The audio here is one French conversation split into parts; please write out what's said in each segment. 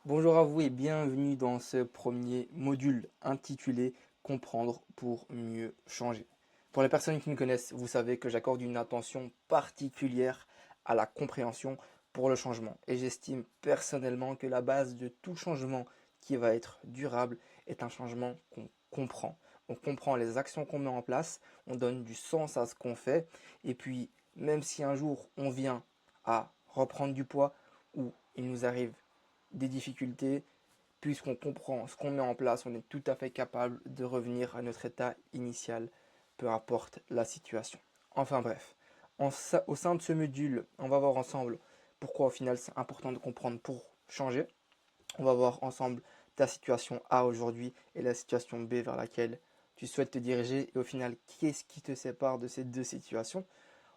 Bonjour à vous et bienvenue dans ce premier module intitulé Comprendre pour mieux changer. Pour les personnes qui me connaissent, vous savez que j'accorde une attention particulière à la compréhension pour le changement. Et j'estime personnellement que la base de tout changement qui va être durable est un changement qu'on comprend. On comprend les actions qu'on met en place, on donne du sens à ce qu'on fait, et puis même si un jour on vient à reprendre du poids ou il nous arrive des difficultés, puisqu'on comprend ce qu'on met en place, on est tout à fait capable de revenir à notre état initial, peu importe la situation. Enfin bref, au sein de ce module, on va voir ensemble pourquoi au final c'est important de comprendre pour changer. On va voir ensemble ta situation A aujourd'hui et la situation B vers laquelle tu souhaites te diriger et au final qu'est-ce qui te sépare de ces deux situations.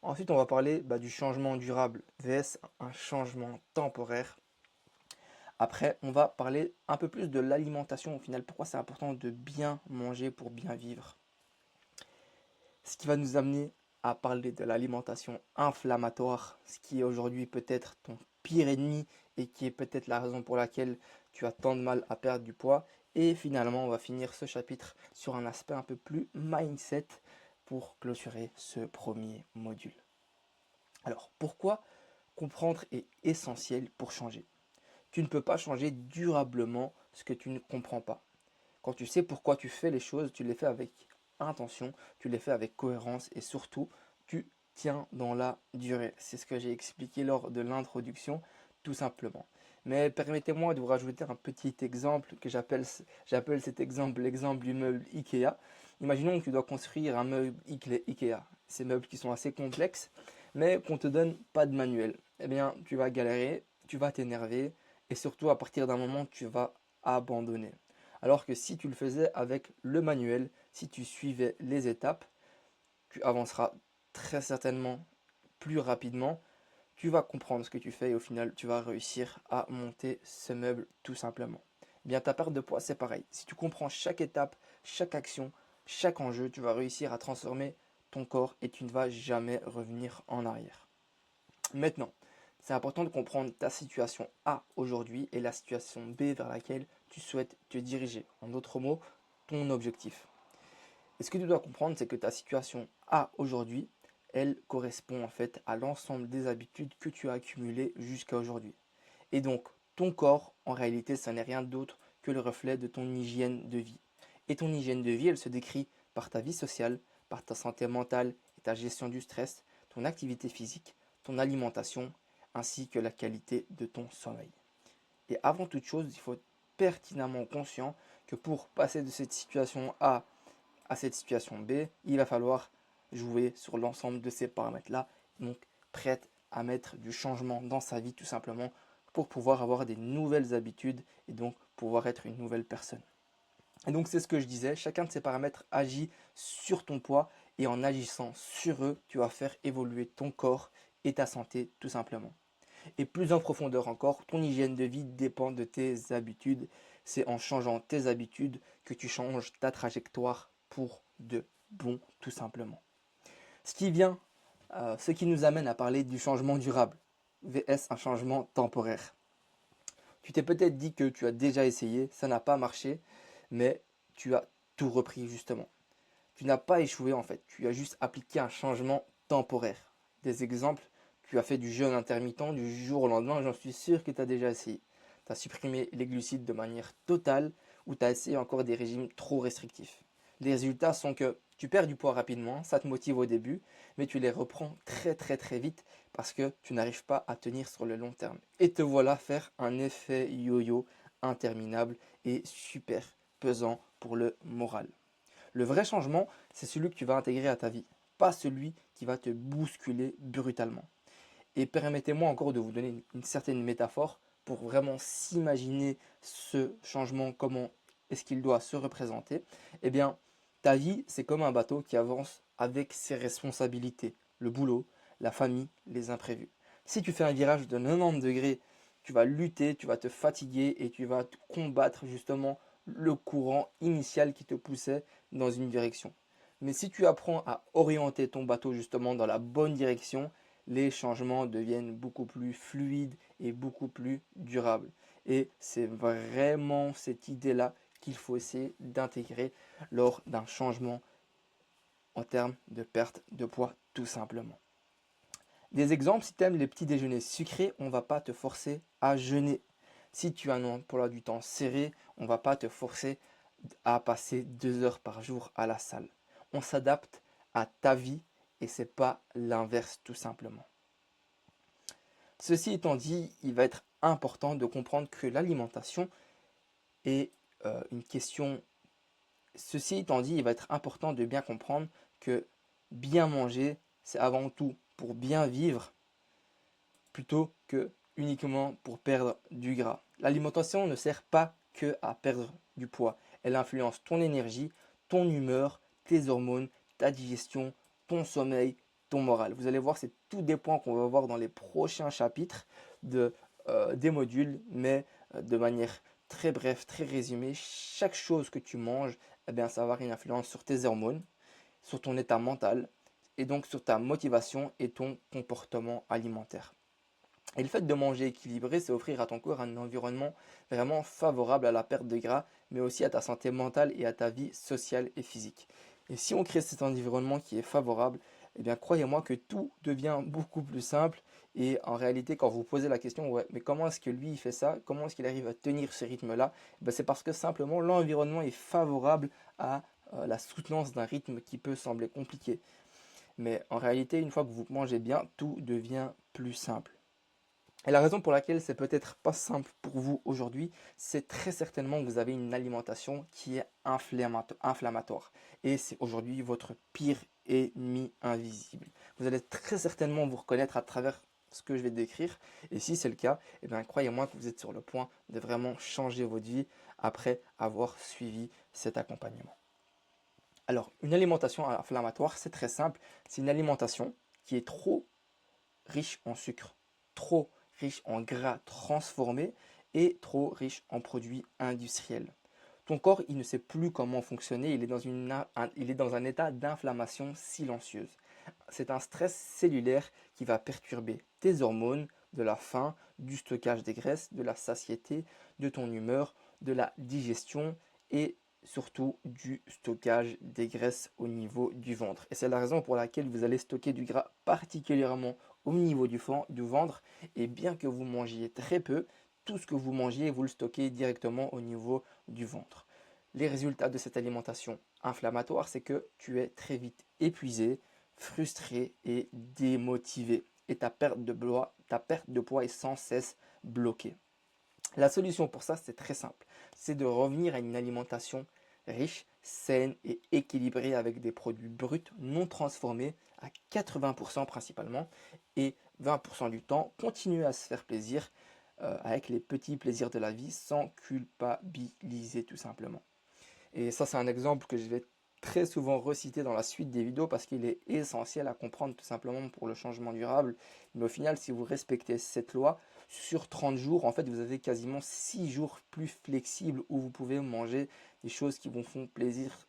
Ensuite, on va parler du changement durable vs un changement temporaire. Après, on va parler un peu plus de l'alimentation au final, pourquoi c'est important de bien manger pour bien vivre. Ce qui va nous amener à parler de l'alimentation inflammatoire, ce qui est aujourd'hui peut-être ton pire ennemi et qui est peut-être la raison pour laquelle tu as tant de mal à perdre du poids. Et finalement, on va finir ce chapitre sur un aspect un peu plus mindset pour clôturer ce premier module. Alors, pourquoi comprendre est essentiel pour changer? Tu ne peux pas changer durablement ce que tu ne comprends pas. Quand tu sais pourquoi tu fais les choses, tu les fais avec intention, tu les fais avec cohérence et surtout, tu tiens dans la durée. C'est ce que j'ai expliqué lors de l'introduction, tout simplement. Mais permettez-moi de vous rajouter un petit exemple que j'appelle cet exemple l'exemple du meuble Ikea. Imaginons que tu dois construire un meuble Ikea. Ces meubles qui sont assez complexes, mais qu'on ne te donne pas de manuel. Eh bien, tu vas galérer, tu vas t'énerver, et surtout à partir d'un moment, tu vas abandonner. Alors que si tu le faisais avec le manuel, si tu suivais les étapes, tu avanceras très certainement plus rapidement. Tu vas comprendre ce que tu fais et au final, tu vas réussir à monter ce meuble tout simplement. Eh bien, ta perte de poids, c'est pareil. Si tu comprends chaque étape, chaque action, chaque enjeu, tu vas réussir à transformer ton corps et tu ne vas jamais revenir en arrière. Maintenant, c'est important de comprendre ta situation A aujourd'hui et la situation B vers laquelle tu souhaites te diriger. En d'autres mots, ton objectif. Et ce que tu dois comprendre, c'est que ta situation A aujourd'hui, elle correspond en fait à l'ensemble des habitudes que tu as accumulées jusqu'à aujourd'hui. Et donc, ton corps, en réalité, ça n'est rien d'autre que le reflet de ton hygiène de vie. Et ton hygiène de vie, elle se décrit par ta vie sociale, par ta santé mentale et ta gestion du stress, ton activité physique, ton alimentation, ainsi que la qualité de ton sommeil. Et avant toute chose, il faut être pertinemment conscient que pour passer de cette situation A à cette situation B, il va falloir jouer sur l'ensemble de ces paramètres-là, donc prête à mettre du changement dans sa vie tout simplement pour pouvoir avoir des nouvelles habitudes et donc pouvoir être une nouvelle personne. Et donc c'est ce que je disais, chacun de ces paramètres agit sur ton poids et en agissant sur eux, tu vas faire évoluer ton corps et ta santé tout simplement. Et plus en profondeur encore, ton hygiène de vie dépend de tes habitudes. C'est en changeant tes habitudes que tu changes ta trajectoire pour de bon, tout simplement. Ce qui nous amène à parler du changement durable, vs un changement temporaire. Tu t'es peut-être dit que tu as déjà essayé, ça n'a pas marché, mais tu as tout repris justement. Tu n'as pas échoué en fait, tu as juste appliqué un changement temporaire. Des exemples, tu as fait du jeûne intermittent du jour au lendemain, j'en suis sûr que tu as déjà essayé. Tu as supprimé les glucides de manière totale ou tu as essayé encore des régimes trop restrictifs. Les résultats sont que tu perds du poids rapidement, ça te motive au début, mais tu les reprends très très très vite parce que tu n'arrives pas à tenir sur le long terme. Et te voilà faire un effet yo-yo interminable et super pesant pour le moral. Le vrai changement, c'est celui que tu vas intégrer à ta vie, pas celui qui va te bousculer brutalement. Et permettez-moi encore de vous donner une certaine métaphore pour vraiment s'imaginer ce changement, comment est-ce qu'il doit se représenter. Eh bien, ta vie, c'est comme un bateau qui avance avec ses responsabilités, le boulot, la famille, les imprévus. Si tu fais un virage de 90 degrés, tu vas lutter, tu vas te fatiguer et tu vas combattre justement le courant initial qui te poussait dans une direction. Mais si tu apprends à orienter ton bateau justement dans la bonne direction, les changements deviennent beaucoup plus fluides et beaucoup plus durables. Et c'est vraiment cette idée-là qu'il faut essayer d'intégrer lors d'un changement en termes de perte de poids, tout simplement. Des exemples, si tu aimes les petits déjeuners sucrés, on ne va pas te forcer à jeûner. Si tu as un emploi du temps serré, on ne va pas te forcer à passer 2 heures par jour à la salle. On s'adapte à ta vie et c'est pas l'inverse tout simplement. Ceci étant dit, il va être important de comprendre que l'alimentation est une question. Ceci étant dit, il va être important de bien comprendre que bien manger, c'est avant tout pour bien vivre plutôt que uniquement pour perdre du gras. L'alimentation ne sert pas que à perdre du poids. Elle influence ton énergie, ton humeur, tes hormones, ta digestion, ton sommeil, ton moral. Vous allez voir, c'est tous des points qu'on va voir dans les prochains chapitres des modules, mais de manière très brève, très résumée. Chaque chose que tu manges, eh bien, ça va avoir une influence sur tes hormones, sur ton état mental et donc sur ta motivation et ton comportement alimentaire. Et le fait de manger équilibré, c'est offrir à ton corps un environnement vraiment favorable à la perte de gras, mais aussi à ta santé mentale et à ta vie sociale et physique. Et si on crée cet environnement qui est favorable, eh bien croyez-moi que tout devient beaucoup plus simple. Et en réalité, quand vous posez la question, ouais, mais comment est-ce que lui il fait ça? Comment est-ce qu'il arrive à tenir ce rythme-là? Ben, c'est parce que simplement l'environnement est favorable à la soutenance d'un rythme qui peut sembler compliqué. Mais en réalité, une fois que vous mangez bien, tout devient plus simple. Et la raison pour laquelle c'est peut-être pas simple pour vous aujourd'hui, c'est très certainement que vous avez une alimentation qui est inflammatoire. Et c'est aujourd'hui votre pire ennemi invisible. Vous allez très certainement vous reconnaître à travers ce que je vais décrire. Et si c'est le cas, eh bien, croyez-moi que vous êtes sur le point de vraiment changer votre vie après avoir suivi cet accompagnement. Alors, une alimentation inflammatoire, c'est très simple. C'est une alimentation qui est trop riche en sucre, trop riche en gras transformés et trop riche en produits industriels. Ton corps, il ne sait plus comment fonctionner, il est dans un état d'inflammation silencieuse. C'est un stress cellulaire qui va perturber tes hormones, de la faim, du stockage des graisses, de la satiété, de ton humeur, de la digestion et surtout du stockage des graisses au niveau du ventre. Et c'est la raison pour laquelle vous allez stocker du gras particulièrement au niveau du ventre. Et bien que vous mangiez très peu, tout ce que vous mangiez, vous le stockez directement au niveau du ventre. Les résultats de cette alimentation inflammatoire, c'est que tu es très vite épuisé, frustré et démotivé. Et ta perte de poids est sans cesse bloquée. La solution pour ça, c'est très simple. C'est de revenir à une alimentation riche, saine et équilibrée avec des produits bruts non transformés à 80% principalement et 20% du temps, continuer à se faire plaisir avec les petits plaisirs de la vie sans culpabiliser tout simplement. Et ça, c'est un exemple que je vais très souvent reciter dans la suite des vidéos parce qu'il est essentiel à comprendre tout simplement pour le changement durable. Mais au final, si vous respectez cette loi, sur 30 jours, en fait, vous avez quasiment 6 jours plus flexibles où vous pouvez manger des choses qui vous font plaisir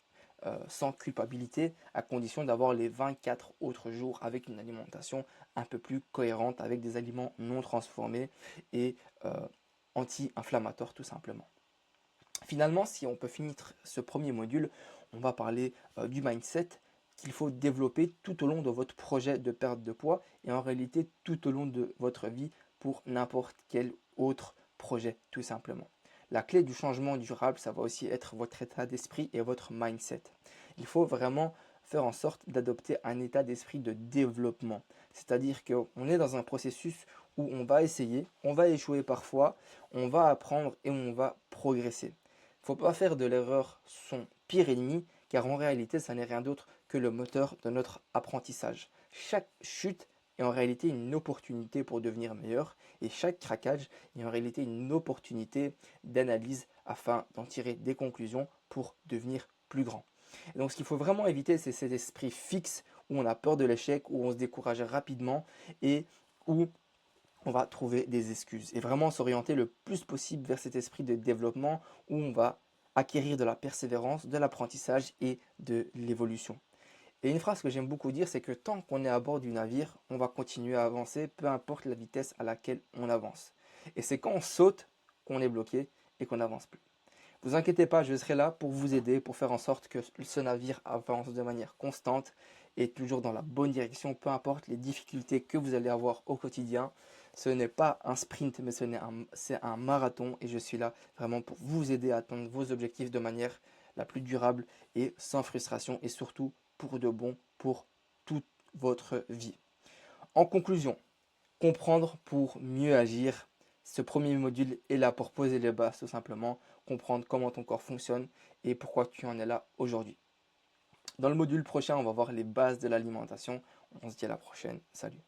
sans culpabilité, à condition d'avoir les 24 autres jours avec une alimentation un peu plus cohérente, avec des aliments non transformés et anti-inflammatoires tout simplement. Finalement, si on peut finir ce premier module, on va parler du mindset qu'il faut développer tout au long de votre projet de perte de poids et en réalité tout au long de votre vie pour n'importe quel autre projet tout simplement. La clé du changement durable, ça va aussi être votre état d'esprit et votre mindset. Il faut vraiment faire en sorte d'adopter un état d'esprit de développement. C'est-à-dire qu'on est dans un processus où on va essayer, on va échouer parfois, on va apprendre et on va progresser. Il ne faut pas faire de l'erreur son pire ennemi, car en réalité, ça n'est rien d'autre que le moteur de notre apprentissage. Chaque chute est en réalité une opportunité pour devenir meilleur, et chaque craquage est en réalité une opportunité d'analyse afin d'en tirer des conclusions pour devenir plus grand. Et donc ce qu'il faut vraiment éviter, c'est cet esprit fixe où on a peur de l'échec, où on se décourage rapidement et où on va trouver des excuses et vraiment s'orienter le plus possible vers cet esprit de développement où on va acquérir de la persévérance, de l'apprentissage et de l'évolution. Et une phrase que j'aime beaucoup dire, c'est que tant qu'on est à bord du navire, on va continuer à avancer, peu importe la vitesse à laquelle on avance. Et c'est quand on saute qu'on est bloqué et qu'on n'avance plus. Vous inquiétez pas, je serai là pour vous aider, pour faire en sorte que ce navire avance de manière constante et toujours dans la bonne direction, peu importe les difficultés que vous allez avoir au quotidien. Ce n'est pas un sprint, mais c'est un marathon et je suis là vraiment pour vous aider à atteindre vos objectifs de manière la plus durable et sans frustration et surtout pour de bon pour toute votre vie. En conclusion, comprendre pour mieux agir. Ce premier module est là pour poser les bases tout simplement, comprendre comment ton corps fonctionne et pourquoi tu en es là aujourd'hui. Dans le module prochain, on va voir les bases de l'alimentation. On se dit à la prochaine. Salut.